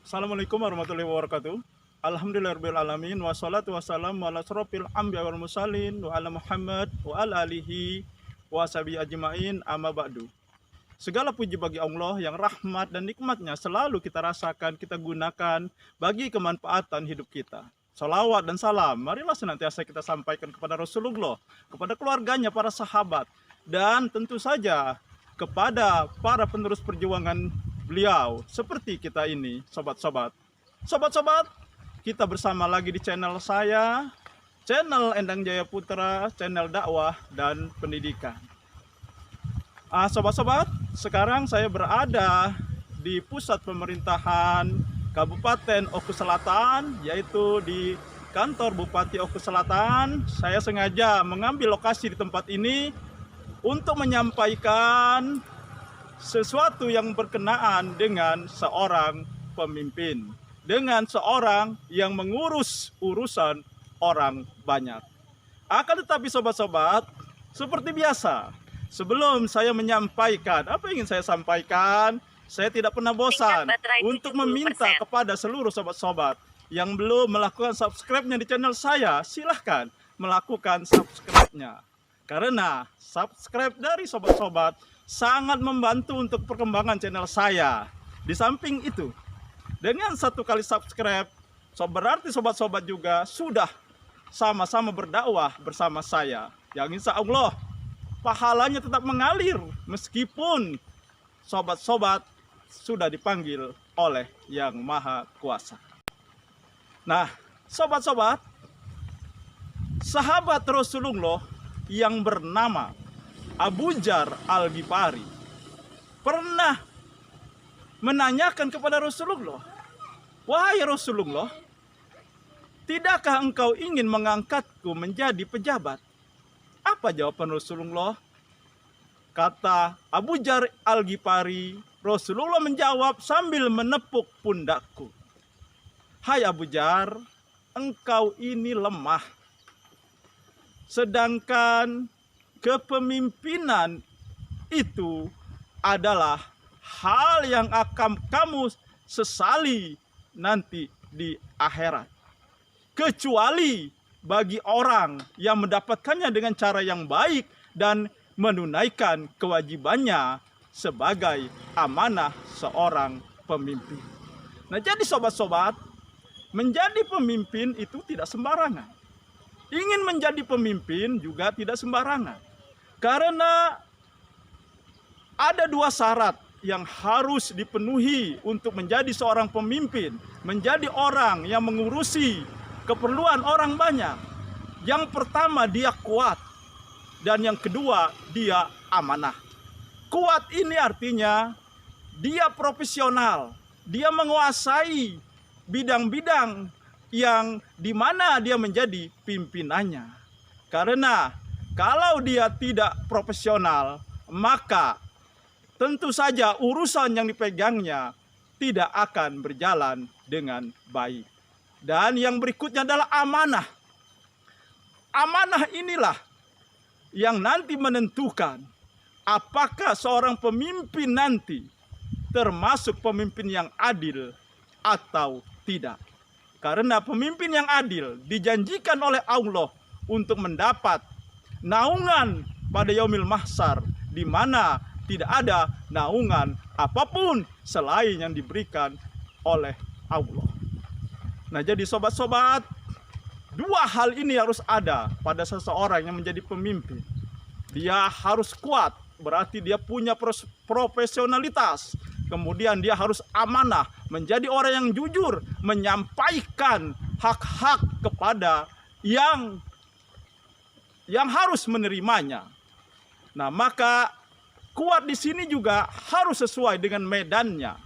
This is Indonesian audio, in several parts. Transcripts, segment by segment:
Assalamualaikum warahmatullahi wabarakatuh. Alhamdulillahirrahmanirrahim. Wassalatu wassalamu ala asrofil anbiya wal mursalin wa ala Muhammad wa ala alihi wa sahbihi ajma'in amma ba'du. Segala puji bagi Allah yang rahmat dan nikmatnya selalu kita rasakan, kita gunakan bagi kemanfaatan hidup kita. Salawat dan salam marilah senantiasa kita sampaikan kepada Rasulullah, kepada keluarganya, para sahabat, dan tentu saja kepada para penerus perjuangan beliau seperti kita ini, sobat-sobat. Sobat-sobat, kita bersama lagi di channel saya, channel Endang Jaya Putra, channel dakwah dan pendidikan. Sobat-sobat, sekarang saya berada di pusat pemerintahan Kabupaten Oku Selatan, yaitu di kantor Bupati Oku Selatan. Saya sengaja mengambil lokasi di tempat ini untuk menyampaikan sesuatu yang berkenaan dengan seorang pemimpin, dengan seorang yang mengurus urusan orang banyak. Akan tetapi sobat-sobat, seperti biasa, sebelum saya menyampaikan apa yang ingin saya sampaikan, saya tidak pernah bosan untuk meminta kepada seluruh sobat-sobat yang belum melakukan subscribe-nya di channel saya, silahkan melakukan subscribe-nya. Karena subscribe dari sobat-sobat sangat membantu untuk perkembangan channel saya. Di samping itu, dengan satu kali subscribe, berarti sobat-sobat juga sudah sama-sama berdakwah bersama saya. Yang insya Allah pahalanya tetap mengalir meskipun sobat-sobat sudah dipanggil oleh Yang Maha Kuasa. Nah, sobat-sobat, sahabat Rasulullah yang bernama Abu Dzar Al-Ghifari pernah menanyakan kepada Rasulullah, "Wahai Rasulullah, tidakkah engkau ingin mengangkatku menjadi pejabat?" Apa jawaban Rasulullah? Kata Abu Dzar Al-Ghifari, Rasulullah menjawab sambil menepuk pundakku, "Hai Abu Dzar, engkau ini lemah. Sedangkan kepemimpinan itu adalah hal yang akan kamu sesali nanti di akhirat. Kecuali bagi orang yang mendapatkannya dengan cara yang baik dan menunaikan kewajibannya sebagai amanah seorang pemimpin." Nah, jadi sobat-sobat, menjadi pemimpin itu tidak sembarangan. Ingin menjadi pemimpin juga tidak sembarangan. Karena ada dua syarat yang harus dipenuhi untuk menjadi seorang pemimpin, menjadi orang yang mengurusi keperluan orang banyak. Yang pertama, dia kuat, dan yang kedua, dia amanah. Kuat ini artinya dia profesional, dia menguasai bidang-bidang yang dimana dia menjadi pimpinannya. Karena kalau dia tidak profesional, maka tentu saja urusan yang dipegangnya tidak akan berjalan dengan baik. Dan yang berikutnya adalah amanah. Amanah inilah yang nanti menentukan apakah seorang pemimpin nanti termasuk pemimpin yang adil atau tidak. Karena pemimpin yang adil dijanjikan oleh Allah untuk mendapat naungan pada yaumil mahsyar, di mana tidak ada naungan apapun selain yang diberikan oleh Allah. Nah, jadi sobat-sobat, dua hal ini harus ada pada seseorang yang menjadi pemimpin. Dia harus kuat, berarti dia punya profesionalitas. Kemudian dia harus amanah, menjadi orang yang jujur, menyampaikan hak-hak kepada yang harus menerimanya. Nah, maka kuat di sini juga harus sesuai dengan medannya.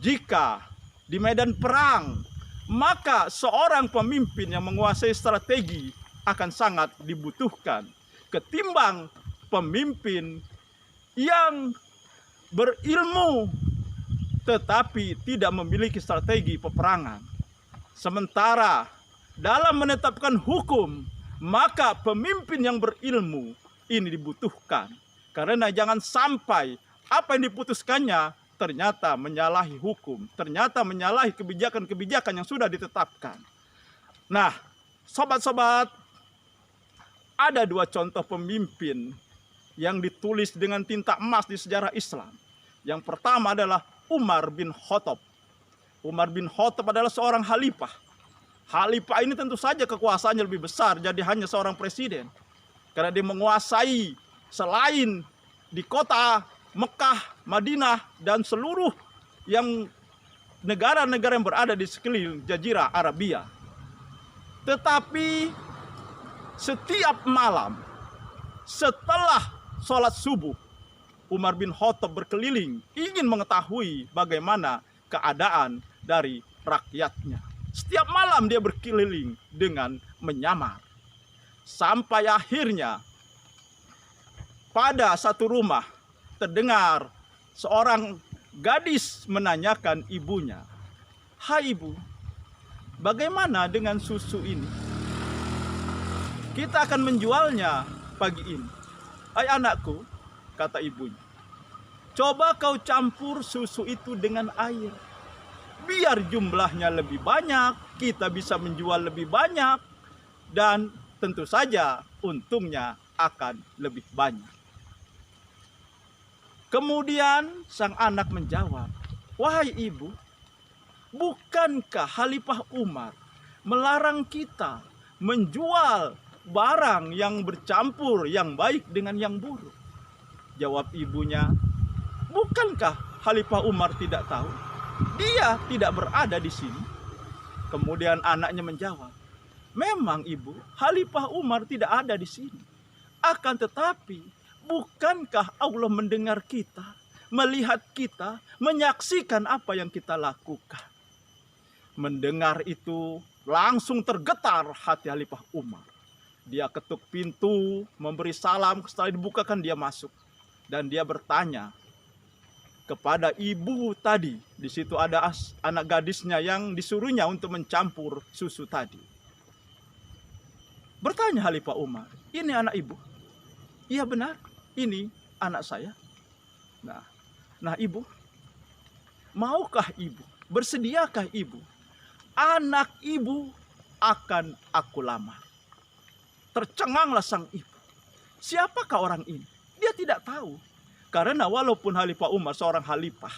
Jika di medan perang, maka seorang pemimpin yang menguasai strategi akan sangat dibutuhkan ketimbang pemimpin yang berilmu tetapi tidak memiliki strategi peperangan. Sementara dalam menetapkan hukum, maka pemimpin yang berilmu ini dibutuhkan. Karena jangan sampai apa yang diputuskannya ternyata menyalahi hukum, ternyata menyalahi kebijakan-kebijakan yang sudah ditetapkan. Nah, sobat-sobat, ada dua contoh pemimpin yang ditulis dengan tinta emas di sejarah Islam. Yang pertama adalah Umar bin Khattab. Umar bin Khattab adalah seorang khalifah. Khalifah ini tentu saja kekuasaannya lebih besar, jadi hanya seorang presiden. Karena dia menguasai selain di kota Mekah, Madinah, dan seluruh yang negara-negara yang berada di sekeliling Jazirah Arabia. Tetapi setiap malam setelah sholat subuh, Umar bin Khattab berkeliling ingin mengetahui bagaimana keadaan dari rakyatnya. Setiap malam dia berkeliling dengan menyamar. Sampai akhirnya pada satu rumah terdengar seorang gadis menanyakan ibunya, "Hai ibu, bagaimana dengan susu ini? Kita akan menjualnya pagi ini." "Hai anakku," kata ibunya, "coba kau campur susu itu dengan air. Biar jumlahnya lebih banyak, kita bisa menjual lebih banyak, dan tentu saja untungnya akan lebih banyak." Kemudian sang anak menjawab, "Wahai ibu, bukankah Khalifah Umar melarang kita menjual barang yang bercampur yang baik dengan yang buruk?" Jawab ibunya, "Bukankah Khalifah Umar tidak tahu? Dia tidak berada di sini." Kemudian anaknya menjawab, "Memang ibu, Khalifah Umar tidak ada di sini. Akan tetapi, bukankah Allah mendengar kita, melihat kita, menyaksikan apa yang kita lakukan?" Mendengar itu, langsung tergetar hati Khalifah Umar. Dia ketuk pintu, memberi salam, setelah dibukakan dia masuk. Dan dia bertanya kepada ibu tadi. Di situ ada anak gadisnya yang disuruhnya untuk mencampur susu tadi. Bertanya Khalifah Umar, "Ini anak ibu?" "Iya benar, ini anak saya." Nah ibu, maukah ibu, bersediakah ibu, anak ibu akan aku lamar? Tercenganglah sang ibu. Siapakah orang ini? Dia tidak tahu. Karena walaupun Khalifah Umar seorang khalifah,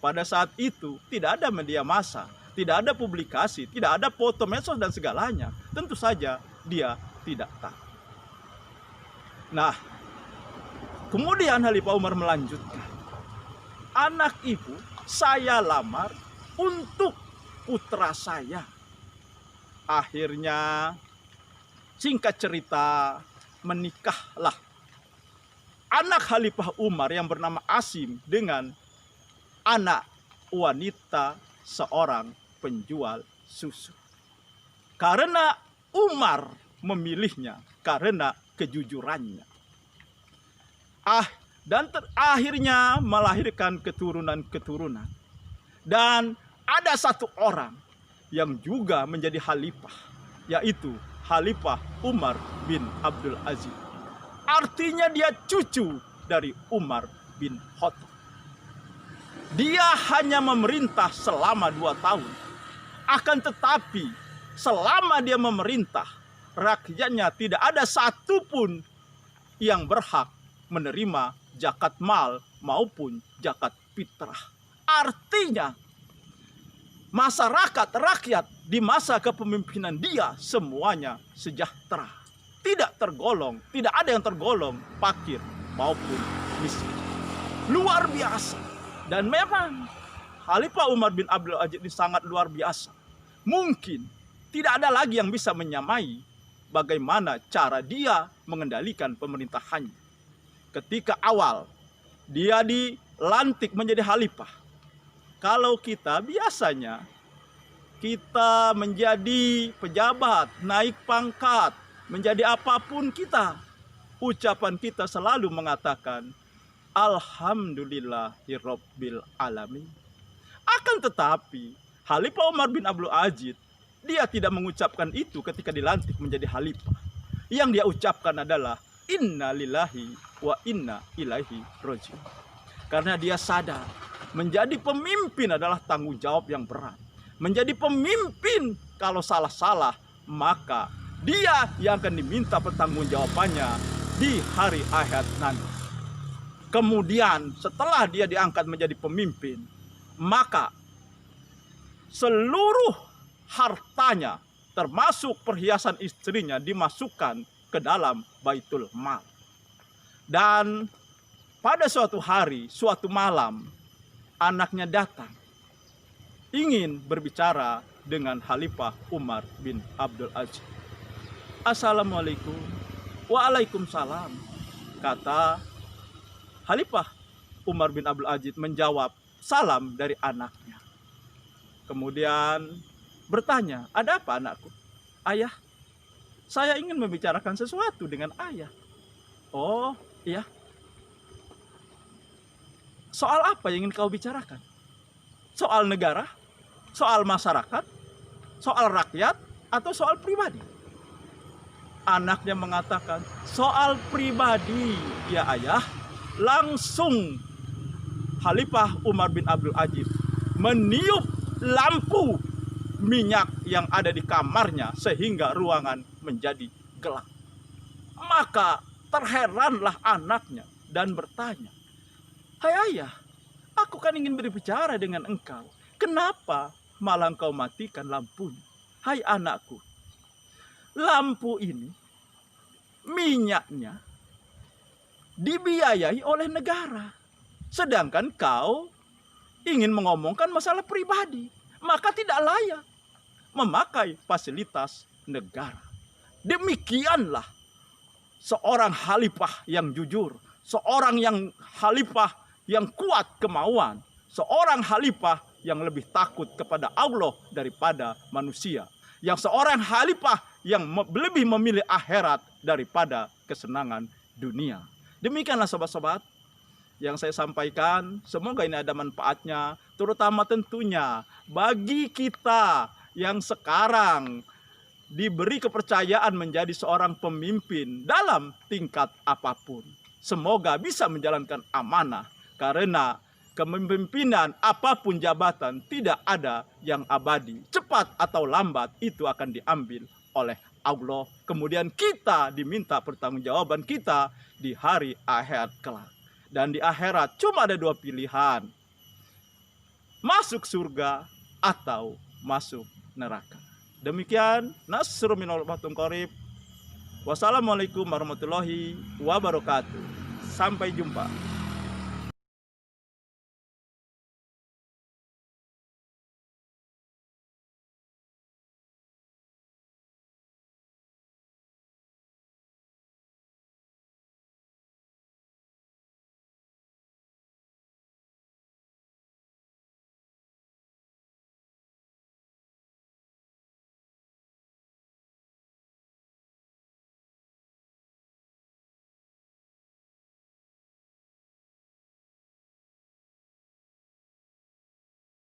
pada saat itu tidak ada media massa, tidak ada publikasi, tidak ada foto, medsos dan segalanya. Tentu saja dia tidak tahu. Nah, kemudian Khalifah Umar melanjutkan, "Anak ibu saya lamar untuk putra saya." Akhirnya, singkat cerita, menikahlah anak Khalifah Umar yang bernama Asim dengan anak wanita seorang penjual susu. Karena Umar memilihnya karena kejujurannya. Dan akhirnya melahirkan keturunan-keturunan. Dan ada satu orang yang juga menjadi khalifah, yaitu Khalifah Umar bin Abdul Aziz. Artinya dia cucu dari Umar bin Khattab. Dia hanya memerintah selama 2 tahun. Akan tetapi selama dia memerintah, rakyatnya tidak ada satupun yang berhak menerima zakat mal maupun zakat fitrah. Artinya masyarakat, rakyat di masa kepemimpinan dia semuanya sejahtera. Tidak tergolong, tidak ada yang tergolong fakir maupun miskin. Luar biasa. Dan memang Khalifah Umar bin Abdul Aziz ini sangat luar biasa. Mungkin tidak ada lagi yang bisa menyamai bagaimana cara dia mengendalikan pemerintahannya. Ketika awal dia dilantik menjadi khalifah. Kalau kita biasanya kita menjadi pejabat, naik pangkat, menjadi apapun kita, ucapan kita selalu mengatakan Alhamdulillahirabbil alamin. Akan tetapi Khalifah Umar bin Abdul Aziz, dia tidak mengucapkan itu ketika dilantik menjadi khalifah. Yang dia ucapkan adalah Inna lillahi wa inna ilaihi raji'un. Karena dia sadar Menjadi pemimpin adalah tanggung jawab yang berat. Menjadi pemimpin kalau salah-salah, maka dia yang akan diminta pertanggungjawabannya di hari akhirat nanti. Kemudian setelah dia diangkat menjadi pemimpin, maka seluruh hartanya termasuk perhiasan istrinya dimasukkan ke dalam Baitul Mal. Dan pada suatu hari, suatu malam, anaknya datang ingin berbicara dengan Khalifah Umar bin Abdul Aziz. Assalamualaikum. Waalaikumsalam. Kata Khalifah Umar bin Abdul Aziz menjawab salam dari anaknya. Kemudian bertanya, ada apa anakku? Ayah, saya ingin membicarakan sesuatu dengan ayah. Oh iya. Soal apa yang ingin kau bicarakan? Soal negara? Soal masyarakat? Soal rakyat? Atau soal pribadi? Anaknya mengatakan, soal pribadi ya ayah. Langsung Khalifah Umar bin Abdul Aziz meniup lampu minyak yang ada di kamarnya sehingga ruangan menjadi gelap. Maka terheranlah anaknya dan bertanya, hai ayah, aku kan ingin berbicara dengan engkau. Kenapa malah engkau matikan lampunya? Hai anakku, lampu ini minyaknya dibiayai oleh negara. Sedangkan kau ingin mengomongkan masalah pribadi, maka tidak layak memakai fasilitas negara. Demikianlah seorang khalifah yang jujur, seorang yang khalifah yang kuat kemauan, seorang khalifah yang lebih takut kepada Allah daripada manusia, yang seorang khalifah yang lebih memilih akhirat daripada kesenangan dunia. Demikianlah sobat-sobat yang saya sampaikan. Semoga ini ada manfaatnya, terutama tentunya bagi kita yang sekarang diberi kepercayaan menjadi seorang pemimpin dalam tingkat apapun. Semoga bisa menjalankan amanah, karena kepemimpinan apapun jabatan tidak ada yang abadi. Cepat atau lambat itu akan diambil oleh Allah. Kemudian kita diminta pertanggungjawaban kita di hari akhirat kelak. Dan di akhirat cuma ada dua pilihan, masuk surga atau masuk neraka. Demikian, nasrul minallah wa qarib. Wassalamualaikum warahmatullahi wabarakatuh. Sampai jumpa.